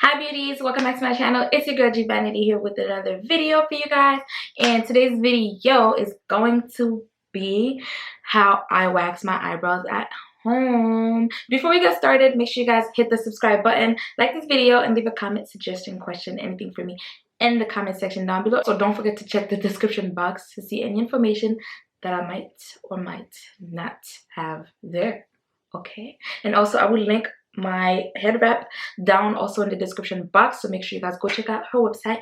Hi beauties, welcome back to my channel. It's your girl G Vanity here with another video for you guys, and today's video is going to be how I wax my eyebrows at home. Before we get started, make sure you guys hit the subscribe button, like this video, and leave a comment, suggestion, question, anything for me in the comment section down below. So don't forget to check the description box to see any information that I might or might not have there. Okay, and also I will link my head wrap down also in the description box, so make sure you guys go check out her website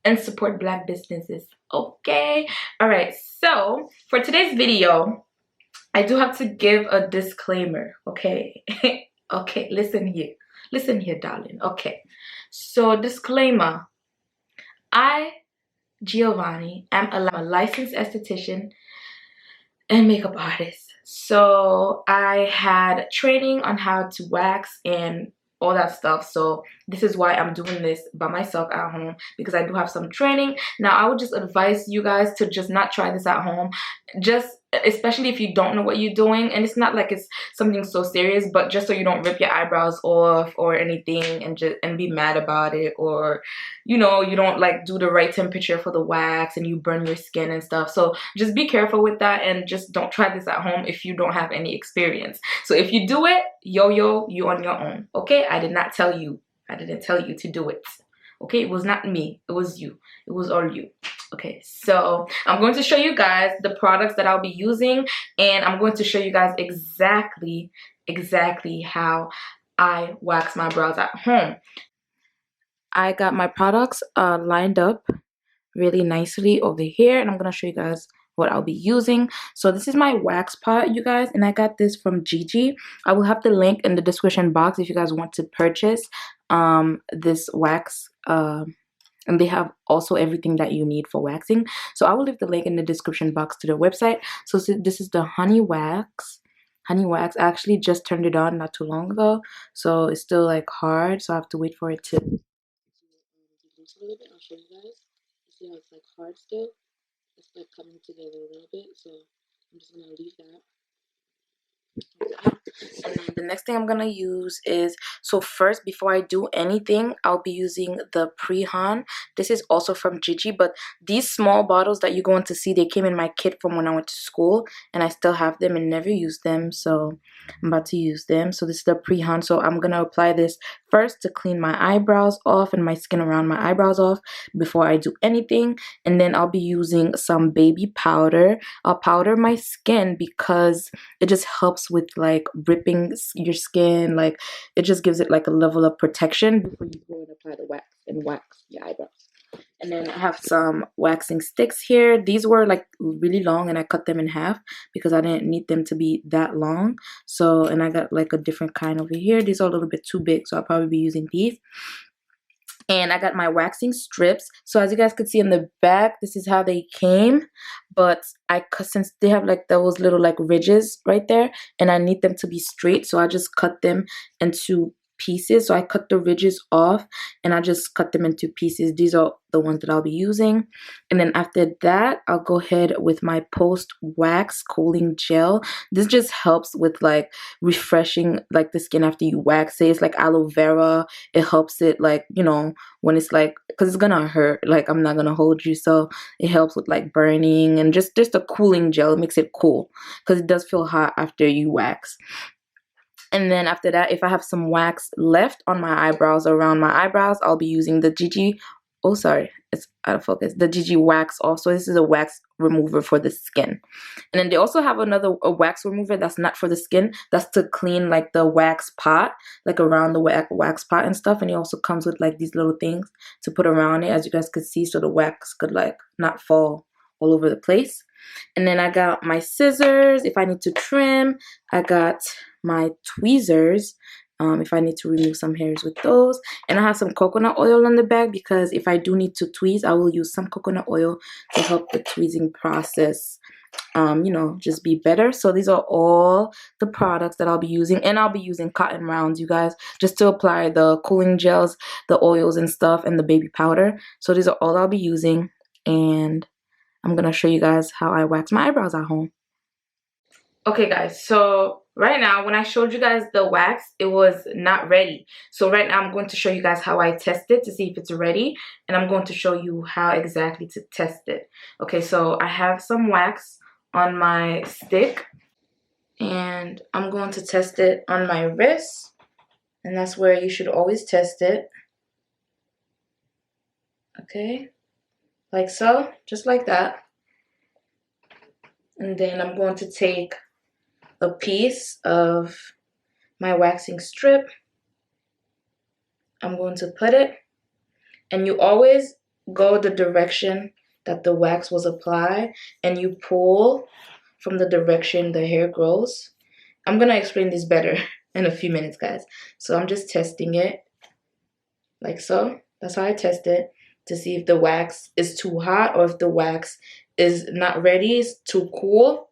and support Black businesses. Okay, all right, so for today's video I do have to give a disclaimer. Okay. Okay, listen here darling. Okay, so disclaimer: I, Giovanni, am a licensed esthetician and makeup artist. So I had training on how to wax and all that stuff. So this is why I'm doing this by myself at home, because I do have some training. Now I would just advise you guys to just not try this at home, just especially if you don't know what you're doing, and it's not like it's something so serious, but just so you don't rip your eyebrows off or anything and be mad about it, or you know, you don't like do the right temperature for the wax and you burn your skin and stuff. So just be careful with that, and just don't try this at home if you don't have any experience. So if you do it, you on your own. Okay, I didn't tell you to do it. Okay, it was not me, it was you, it was all you. Okay, so I'm going to show you guys the products that I'll be using, and I'm going to show you guys exactly how I wax my brows at home. I got my products lined up really nicely over here, and I'm gonna show you guys what I'll be using. So this is my wax pot, you guys, and I got this from GIGI. I will have the link in the description box if you guys want to purchase this wax, and they have also everything that you need for waxing. So I will leave the link in the description box to their website. So this is the honey wax. I actually just turned it on not too long ago, so it's still like hard, so I have to wait for it to a little bit. I'll show you guys. You see how it's like hard still? It's like coming together a little bit, so I'm just gonna leave that. And then the next thing I'm gonna use is, so first before I do anything, I'll be using the Pre-Han. This is also from GIGI, but these small bottles that you're going to see, they came in my kit from when I went to school, and I still have them and never used them, so I'm about to use them. So this is the Pre-Han. So I'm gonna apply this first to clean my eyebrows off and my skin around my eyebrows off before I do anything. And then I'll be using some baby powder. I'll powder my skin because it just helps with like ripping your skin, like it just gives it like a level of protection before you go and apply the wax and wax your eyebrows. And then I have some waxing sticks here. These were like really long and I cut them in half because I didn't need them to be that long. So, and I got like a different kind over here. These are a little bit too big, so I'll probably be using these. And I got my waxing strips. So as you guys could see in the back, this is how they came. But I cut, since they have like those little like ridges right there, and I need them to be straight, so I just cut them into pieces. So I cut the ridges off and I just cut them into pieces. These are the ones that I'll be using. And then after that, I'll go ahead with my post wax cooling gel. This just helps with like refreshing like the skin after you wax it. It's like aloe vera. It helps it, like, you know, when it's like, because it's gonna hurt, like I'm not gonna hold you, so it helps with like burning, and just a cooling gel. It makes it cool because it does feel hot after you wax. And then after that, if I have some wax left on my eyebrows, around my eyebrows, I'll be using the GIGI, oh sorry, it's out of focus, the GIGI wax also. This is a wax remover for the skin. And then they also have a wax remover that's not for the skin, that's to clean like the wax pot, like around the wax pot and stuff. And it also comes with like these little things to put around it, as you guys could see, so the wax could like not fall all over the place. And then I got my scissors if I need to trim. I got my tweezers if I need to remove some hairs with those. And I have some coconut oil on the bag because if I do need to tweeze, I will use some coconut oil to help the tweezing process, you know, just be better. So these are all the products that I'll be using. And I'll be using cotton rounds, you guys, just to apply the cooling gels, the oils and stuff, and the baby powder. So these are all I'll be using, and I'm gonna show you guys how I wax my eyebrows at home. Okay guys, so right now, when I showed you guys the wax, it was not ready. So right now I'm going to show you guys how I test it to see if it's ready, and I'm going to show you how exactly to test it. Okay, so I have some wax on my stick, and I'm going to test it on my wrist, and that's where you should always test it. Okay, like so, just like that. And then I'm going to take a piece of my waxing strip. I'm going to put it, and you always go the direction that the wax was applied, and you pull from the direction the hair grows. I'm gonna explain this better in a few minutes, guys. So I'm just testing it like so. That's how I test it, to see if the wax is too hot or if the wax is not ready, it's too cool.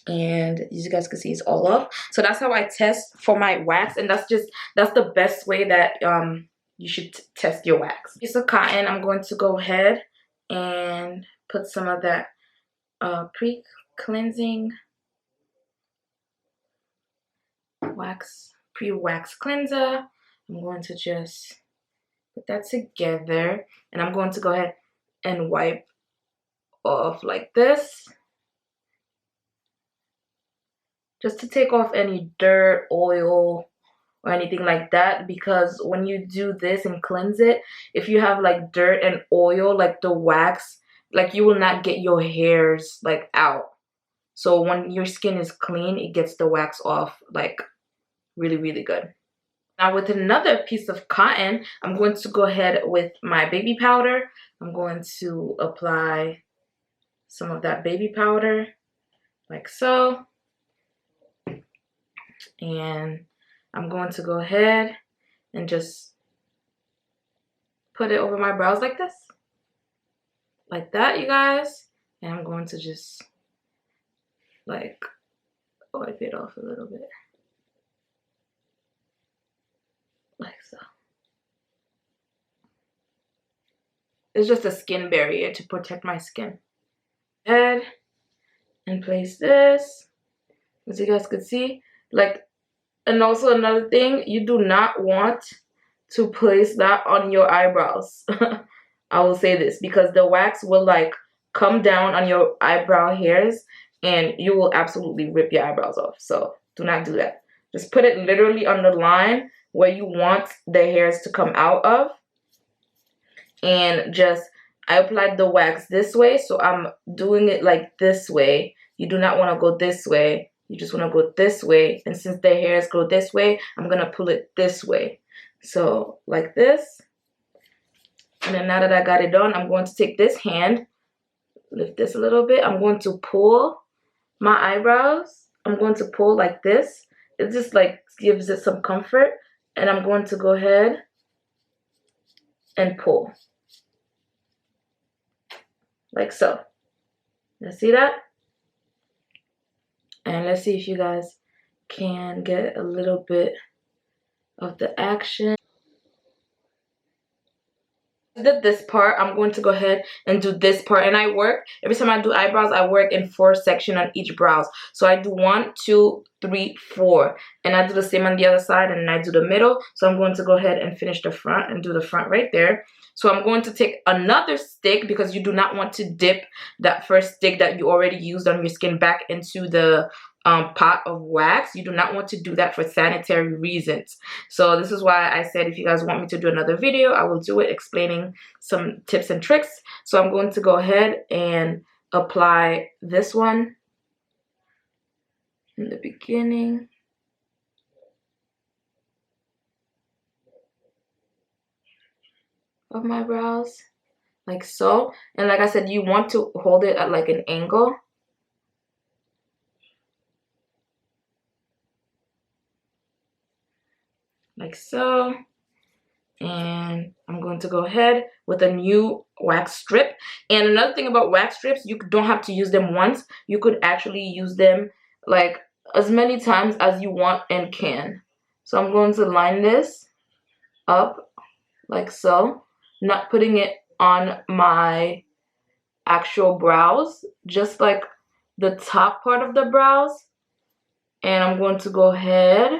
And as you guys can see, it's all up. So that's how I test for my wax, and that's the best way that you should test your wax. Piece of cotton, I'm going to go ahead and put some of that pre-cleansing wax, pre-wax cleanser. I'm going to just put that together, and I'm going to go ahead and wipe off like this, just to take off any dirt, oil, or anything like that. Because when you do this and cleanse it, if you have like dirt and oil, like the wax, like you will not get your hairs like out. So when your skin is clean, it gets the wax off like really, really good. Now with another piece of cotton, I'm going to go ahead with my baby powder. I'm going to apply some of that baby powder like so. And I'm going to go ahead and just put it over my brows like this. Like that, you guys. And I'm going to just like wipe it off a little bit. Like so. It's just a skin barrier to protect my skin. Head and place this, as you guys could see. Like, and also another thing, you do not want to place that on your eyebrows. I will say this because the wax will like come down on your eyebrow hairs and you will absolutely rip your eyebrows off. So do not do that. Just put it literally on the line where you want the hairs to come out of. And just, I applied the wax this way, so I'm doing it like this way. You do not want to go this way. You just want to go this way. And since the hairs go this way, I'm going to pull it this way. So like this. And then now that I got it done, I'm going to take this hand, lift this a little bit. I'm going to pull my eyebrows. I'm going to pull like this. It just like gives it some comfort. And I'm going to go ahead and pull. Like so. You see that? And let's see if you guys can get a little bit of the action. I did this part. I'm going to go ahead and do this part. And I work, every time I do eyebrows, I work in 4 sections on each brows. So I do 1, 2, 3, 4. And I do the same on the other side, and I do the middle. So I'm going to go ahead and finish the front and do the front right there. So I'm going to take another stick, because you do not want to dip that first stick that you already used on your skin back into the pot of wax. You do not want to do that for sanitary reasons. So this is why I said if you guys want me to do another video, I will do it explaining some tips and tricks. So I'm going to go ahead and apply this one in the beginning. Of my brows, like so. And like I said, you want to hold it at like an angle. Like so. And I'm going to go ahead with a new wax strip. And another thing about wax strips, you don't have to use them once. You could actually use them like as many times as you want and can. So I'm going to line this up like so, not putting it on my actual brows, just like the top part of the brows. And I'm going to go ahead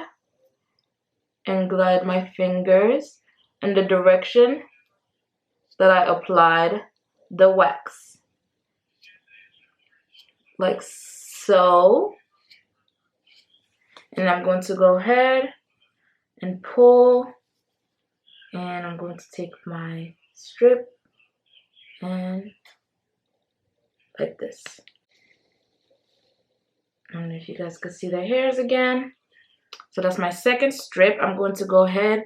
and glide my fingers in the direction that I applied the wax, like so. And I'm going to go ahead and pull, and I'm going to take my strip and like this. I don't know if you guys could see the hairs again. So that's my second strip. I'm going to go ahead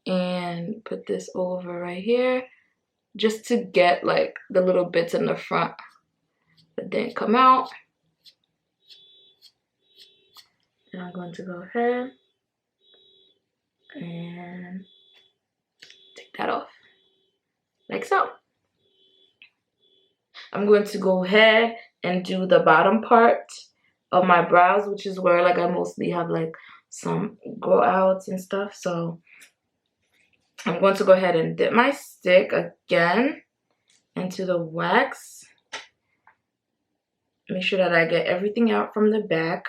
and put this over right here just to get like the little bits in the front that didn't come out. And I'm going to go ahead and take that off like so. I'm going to go ahead and do the bottom part of my brows, which is where like I mostly have like some grow outs and stuff. So I'm going to go ahead and dip my stick again into the wax. Make sure that I get everything out from the back.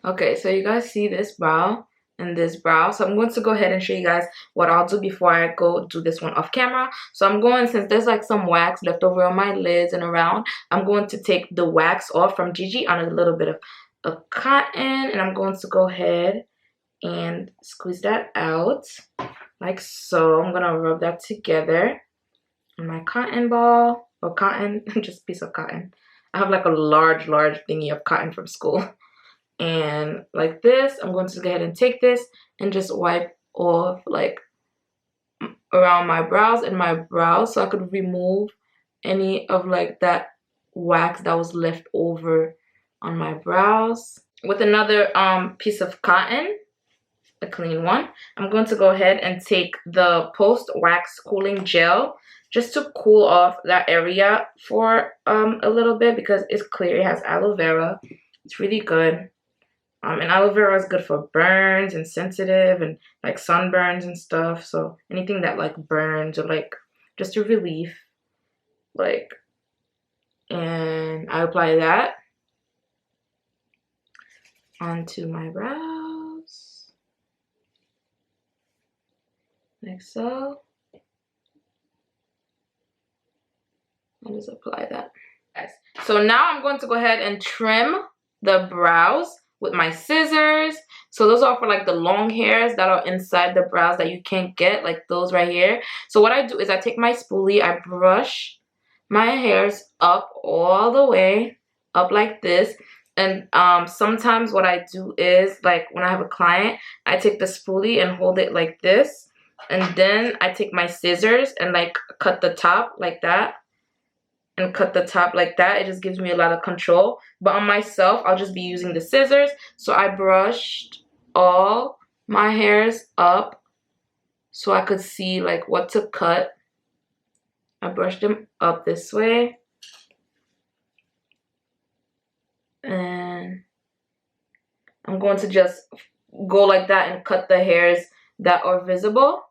Okay, so you guys see this brow and this brow. So I'm going to go ahead and show you guys what I'll do before I go do this one off camera. So I'm going, since there's like some wax left over on my lids and around, I'm going to take the wax off from GIGI on a little bit of cotton, and I'm going to go ahead and squeeze that out like so. I'm gonna rub that together on my cotton ball, or cotton, just a piece of cotton. I have like a large thingy of cotton from school. And like this, I'm going to go ahead and take this and just wipe off like around my brows and my brows, so I could remove any of like that wax that was left over on my brows. With another piece of cotton, a clean one, I'm going to go ahead and take the post wax cooling gel just to cool off that area for a little bit, because it's clear, it has aloe vera. It's really good. And aloe vera is good for burns and sensitive and like sunburns and stuff. So anything that like burns or like just a relief, like, and I apply that onto my brows like so. I just apply that. Yes. So now I'm going to go ahead and trim the brows with my scissors. So those are for like the long hairs that are inside the brows that you can't get, like those right here. So what I do is I take my spoolie, I brush my hairs up all the way up like this. And sometimes what I do is, like when I have a client, I take the spoolie and hold it like this, and then I take my scissors and like cut the top like that, and cut the top like that. It just gives me a lot of control. But on myself, I'll just be using the scissors. So I brushed all my hairs up so I could see like what to cut. I brushed them up this way. And I'm going to just go like that and cut the hairs that are visible.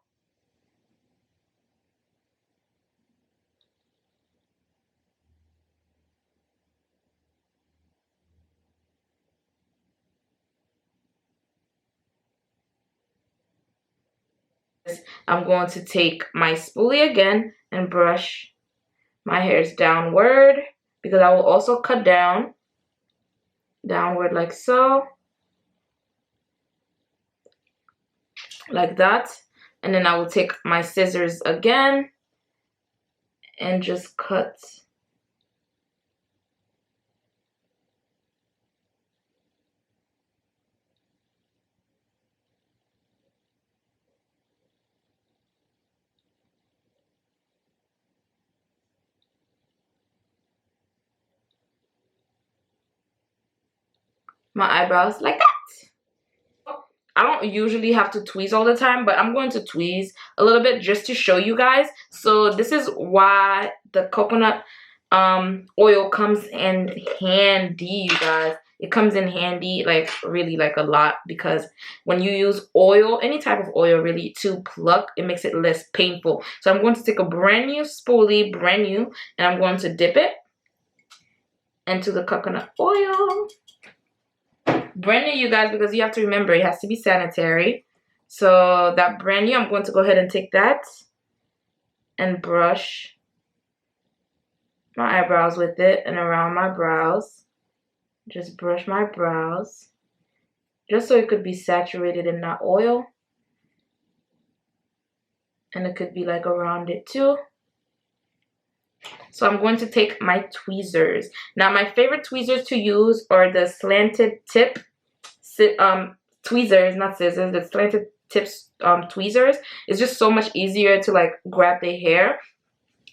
I'm going to take my spoolie again and brush my hairs downward, because I will also cut downward like so. like that. And then I will take my scissors again and just cut my eyebrows like that. I don't usually have to tweeze all the time, but I'm going to tweeze a little bit just to show you guys. So this is why the coconut oil comes in handy, you guys. It comes in handy, like really like a lot, because when you use oil, any type of oil really, to pluck, it makes it less painful. So I'm going to take a brand new spoolie, brand new, and I'm going to dip it into the coconut oil. Brand new, you guys, because you have to remember it has to be sanitary. So that brand new, I'm going to go ahead and take that and brush my eyebrows with it and around my brows. Just brush my brows just so it could be saturated in that oil, and it could be like around it too. So I'm going to take my tweezers. Now my favorite tweezers to use are the slanted tip tweezers, not scissors, the slanted tips tweezers. It's just so much easier to like grab the hair.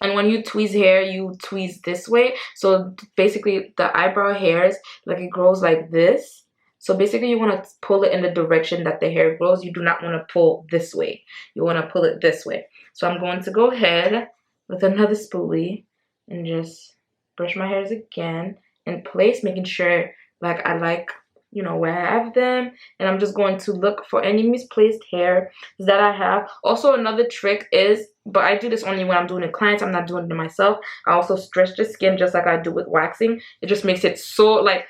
And when you tweeze hair, you tweeze this way. So basically the eyebrow hairs, like it grows like this. So basically you want to pull it in the direction that the hair grows. You do not want to pull this way. You want to pull it this way. So I'm going to go ahead with another spoolie and just brush my hairs again in place, making sure like I like, you know, where I have them. And I'm just going to look for any misplaced hair that I have. Also another trick is, but I do this only when I'm doing it with clients, I'm not doing it to myself, I also stretch the skin just like I do with waxing. It just makes it so like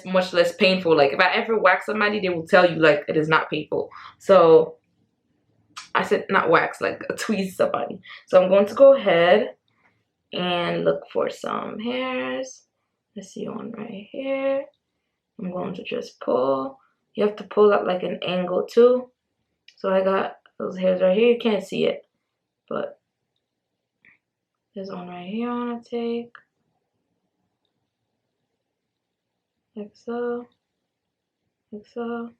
much less painful. Like if I ever wax somebody, they will tell you like it is not painful. So I said not wax, like tweeze somebody. So I'm going to go ahead and look for some hairs. Let's see one right here. I'm going to just pull. You have to pull at like an angle too. So I got those hairs right here. You can't see it, but there's one right here I want to take. Like so. Like so.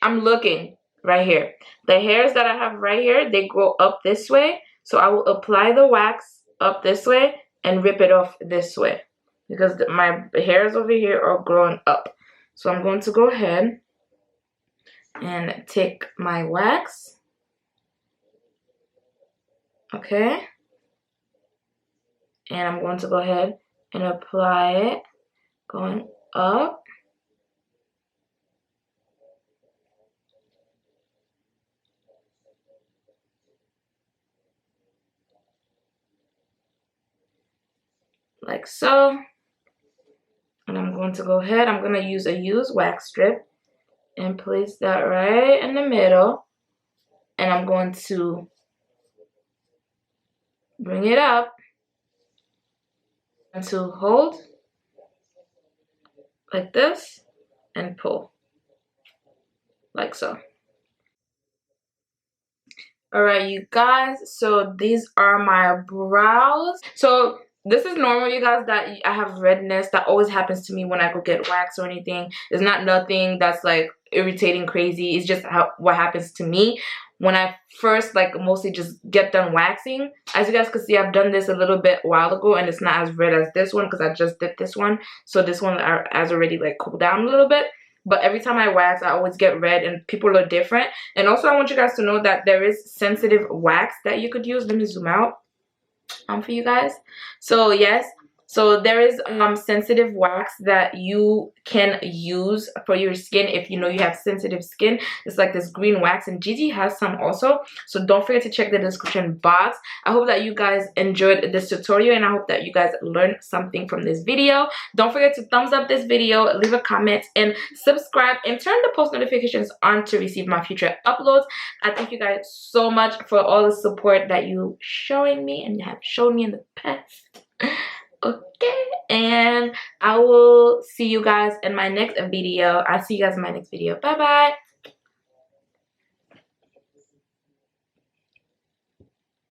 I'm looking right here. The hairs that I have right here, they grow up this way. So I will apply the wax up this way and rip it off this way, because my hairs over here are growing up. So I'm going to go ahead and take my wax. Okay. And I'm going to go ahead and apply it going up. Like so. And I'm going to go ahead, I'm going to use a used wax strip and place that right in the middle. And I'm going to bring it up and to hold like this and pull like so. All right, you guys, so these are my brows. So this is normal, you guys, that I have redness. That always happens to me when I go get wax or anything. It's not nothing that's like irritating, crazy. It's just what happens to me when I first like mostly just get done waxing. As you guys can see, I've done this a little bit while ago and it's not as red as this one because I just did this one. So this one has already like cooled down a little bit. But every time I wax, I always get red and people are different. And also I want you guys to know that there is sensitive wax that you could use. Let me zoom out for you guys. So yes, so there is sensitive wax that you can use for your skin if you know you have sensitive skin. It's like this green wax, and GIGI has some also, so don't forget to check the description box. I hope that you guys enjoyed this tutorial and I hope that you guys learned something from this video. Don't forget to thumbs up this video, leave a comment, and subscribe, and turn the post notifications on to receive my future uploads. I thank you guys so much for all the support that you showing me and have shown me in the past. Okay, and I will see you guys in my next video. I'll see you guys in my next video. Bye bye.